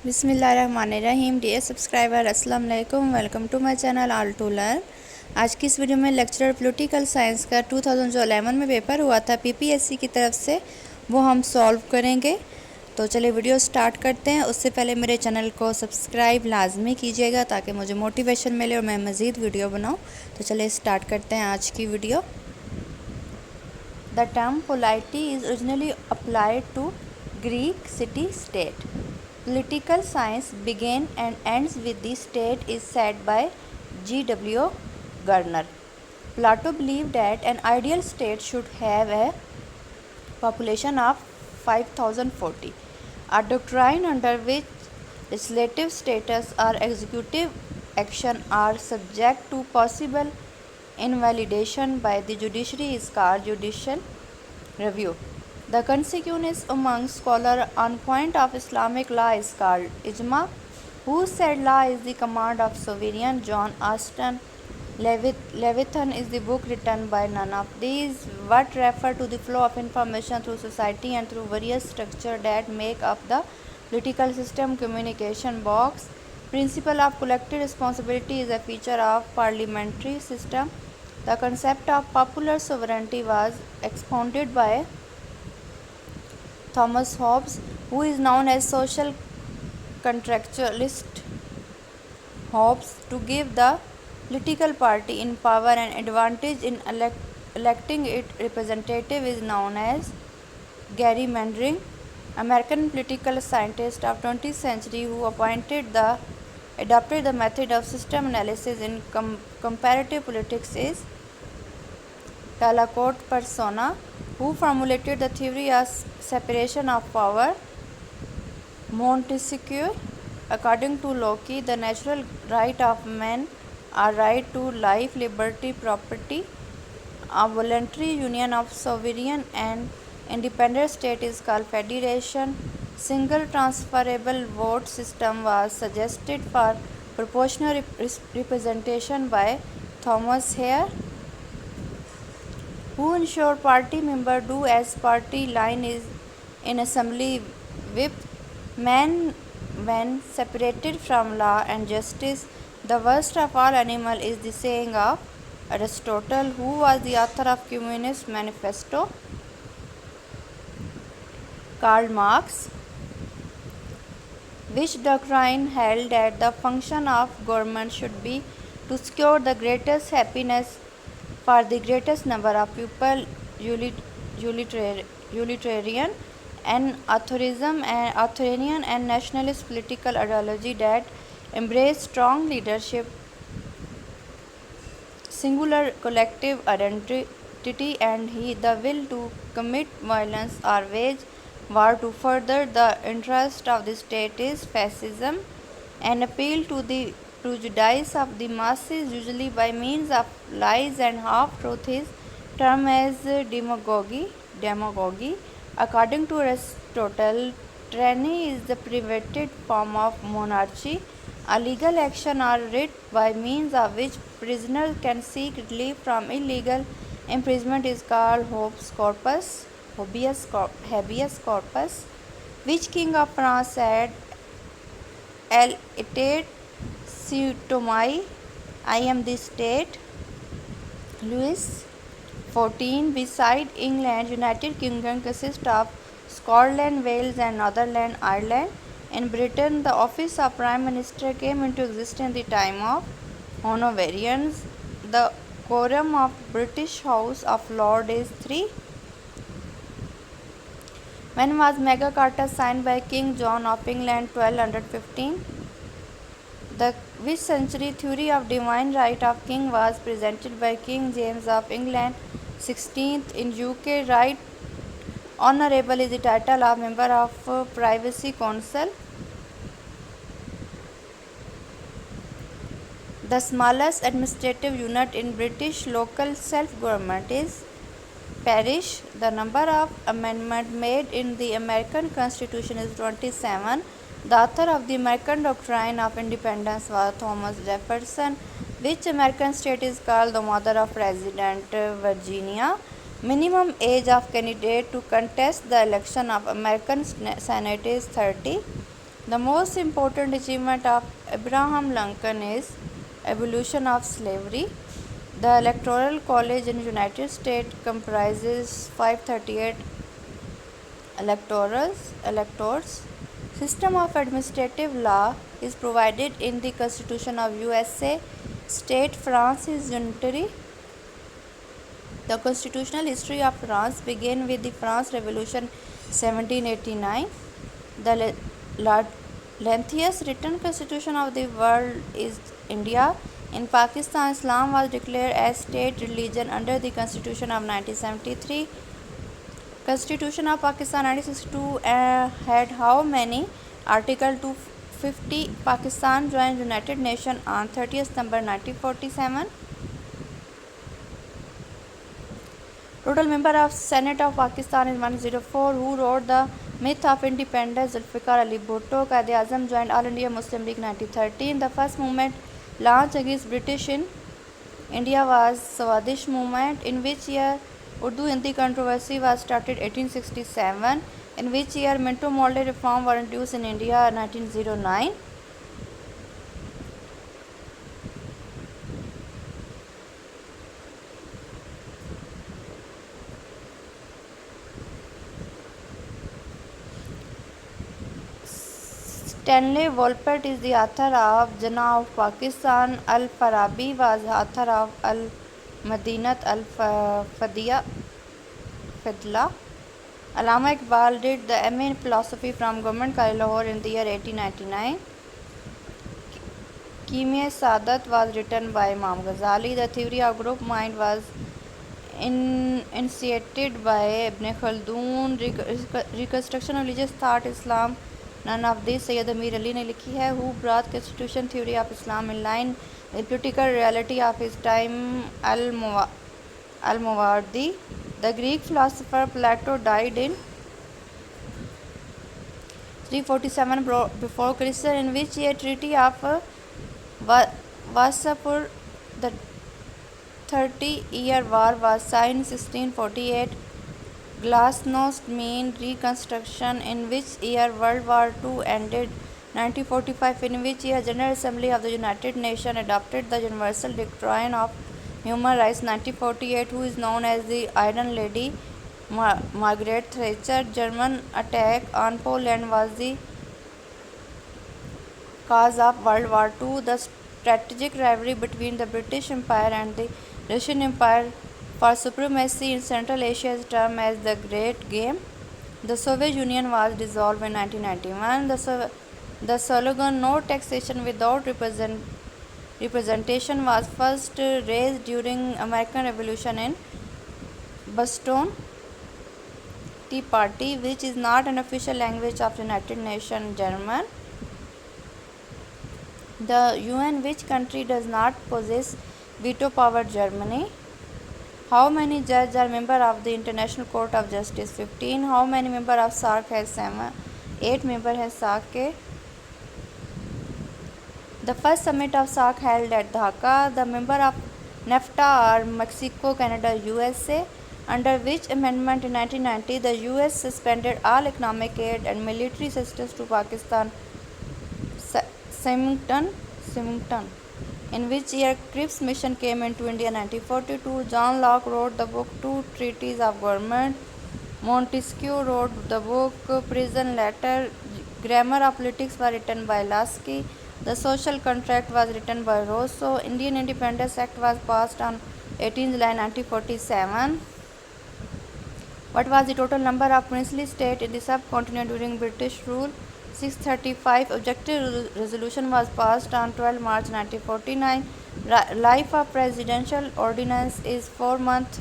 बिस्मिल्लाहिर्रहमानिर्रहीम। Dear subscriber, अस्सलाम वालेकुम। Welcome to my channel all to learn. आज की इस वीडियो में लेक्चरर पॉलिटिकल साइंस का 2011 में पेपर हुआ था पीपीएससी की तरफ से, वो हम सॉल्व करेंगे। तो चलिए वीडियो स्टार्ट करते हैं। उससे पहले मेरे चैनल को सब्सक्राइब लाजमी कीजिएगा ताकि मुझे मोटिवेशन मिले और मैं मज़ीद वीडियो बनाऊँ। तो चलिए स्टार्ट करते हैं आज की video. The term polity is originally applied to Greek city-state. Political science began and ends with the state is said by G.W. Gardner. Plato believed that an ideal state should have a population of 5040, a doctrine under which legislative status or executive action are subject to possible invalidation by the judiciary is called judicial review. The consensus among scholars on point of Islamic law is called ijma. Who said law is the command of sovereign? John Austin Leviathan is the book written by none of these. What refer to the flow of information through society and through various structures that make up the political system. Communication box. Principle of collective responsibility is a feature of parliamentary system. The concept of popular sovereignty was expounded by Thomas Hobbes, who is known as social contractualist. Hobbes, to give the political party in power an advantage in electing its representative, is known as gerrymandering. American political scientist of 20th century who adopted the method of system analysis in comparative politics is Talcott Persona, who formulated the theory of separation of power. Montesquieu, according to Locke, the natural right of man are right to life, liberty, property. A voluntary union of sovereign and independent state is called federation. Single transferable vote system was suggested for proportional representation by Thomas Hare, who ensured party members do as party line is in assembly. Whip man when separated from law and justice. The worst of all animal is the saying of Aristotle, who was the author of Communist Manifesto. Karl Marx, which doctrine held that the function of government should be to secure the greatest happiness for the greatest number of people. Utilitarian and authoritarian and nationalist political ideology that embrace strong leadership, singular collective identity, and the will to commit violence or wage war to further the interest of the state is fascism. An appeal to the prejudice of the masses, usually by means of lies and half-truth, is termed as demagogy. According to Aristotle, tyranny is the private form of monarchy, a legal action or writ by means of which prisoners can seek relief from illegal imprisonment is called habeas corpus. Which king of France said, "El etat citoyen, I am the state"? Louis XIV. Beside England, United Kingdom consists of Scotland, Wales, and Northern Ireland. In Britain, the office of Prime Minister came into existence in the time of Hanoverians. The quorum of British House of Lords is 3. When was Magna Carta signed by King John of England? 1215. The which century theory of divine right of king was presented by King James of England 16th. In UK, right honourable is the title of member of Privacy Council. The smallest administrative unit in British local self-government is parish. The number of amendments made in the American Constitution is 27. The author of the American Doctrine of Independence was Thomas Jefferson. Which American state is called the mother of President Virginia? Minimum age of candidate to contest the election of American Senate is 30. The most important achievement of Abraham Lincoln is abolition of slavery. The Electoral College in the United States comprises 538 electors. System of administrative law is provided in the Constitution of USA. State France is unitary. The constitutional history of France began with the France Revolution 1789. The lengthiest written constitution of the world is India. In Pakistan, Islam was declared as state religion under the Constitution of 1973. Constitution of Pakistan 1962 had how many? Article 250. Pakistan joined United Nations on 30th September 1947. Total member of Senate of Pakistan is 104. Who wrote The Myth of Independence? Zulfikar Ali Bhutto. Quaid-e-Azam joined All India Muslim League 1913. The first movement launched against British in India was Swadesh movement. In which year Urdu-Hindi controversy was started? 1867. In which year Minto Morley reform were introduced in India? 1909. Stanley Wolpert is the author of Jinnah of Pakistan. Al-Farabi was the author of Al-Madinat al-Fadila. Allama Iqbal did the MA in philosophy from Government College Lahore in the year 1899. Kimya-e-Saadat was written by Imam Ghazali. The theory of group mind was initiated by Ibn Khaldun. Reconstruction of religious thought Islam. None of this Sayyid Amir Ali ने लिखी है. Who brought constitution theory of Islam in line with political reality of his time? Al-Mawardi. The Greek philosopher Plato died in 347 before Christ. In which year Treaty of Vasapur, the 30-year war, was signed? 1648. Glasnost mean reconstruction. In which year World War II ended? 1945. In which year General Assembly of the United Nations adopted the Universal Declaration of Human Rights? 1948. Who is known as the Iron Lady? Margaret Thatcher. German attack on Poland was the cause of World War II. The strategic rivalry between the British Empire and the Russian Empire for supremacy in Central Asia is termed as the Great Game. The Soviet Union was dissolved in 1991. The slogan "No taxation without representation" was first raised during American Revolution in Boston Tea Party, which is not an official language of the United Nations. German. The UN, which country does not possess veto power? Germany. How many judges are members of the International Court of Justice? 15. How many members of SAARC has 7? 8 members has SAARC. The first summit of SAARC held at Dhaka. The member of NAFTA are Mexico, Canada, USA. Under which amendment in 1990 the US suspended all economic aid and military assistance to Pakistan? Symington. In which year Cripps mission came into India? 1942. John Locke wrote the book Two Treatises of Government. Montesquieu wrote the book Prison Letter. Grammar of Politics was written by Lasky. The Social Contract was written by Rousseau. Indian Independence Act was passed on 18 July 1947. What was the total number of princely states in the subcontinent during British rule? 635. Objective resolution was passed on 12 March 1949. Life of presidential ordinance is 4 months.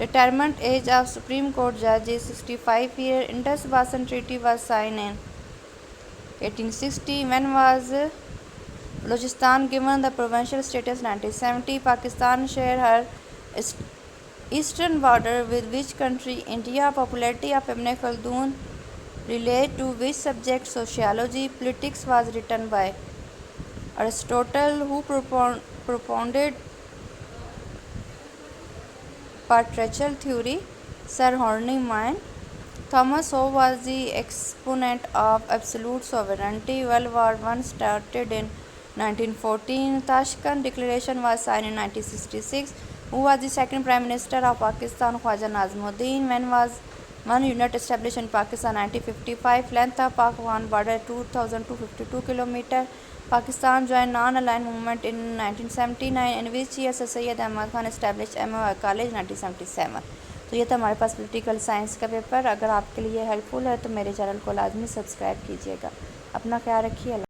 Retirement age of Supreme Court judge is 65 years. Indus-Basin Treaty was signed in 1860. When was Balochistan given the provincial status? 1970. Pakistan shares her eastern border with which country? India. Popularity of Ibn Khaldun relate to which subject? Sociology. Politics was written by Aristotle. Who propounded patriarchal theory? Sir Henry Moyne. Thomas Hobbes was the exponent of absolute sovereignty. World War I started in 1914. Tashkent Declaration was signed in 1966. Who was the second Prime Minister of Pakistan? Khwaja Nazimuddin. When was one unit established in Pakistan? 1955. Length of Pak-Afghan border 2,252 km. Pakistan joined non-aligned movement in 1979. In which year Sir Syed Ahmad Khan established MOI College? 1977. तो ये था हमारे पास political science का paper. अगर आपके लिए helpful है तो मेरे चैनल को लाजमी सब्सक्राइब कीजिएगा। अपना ख्याल रखिए।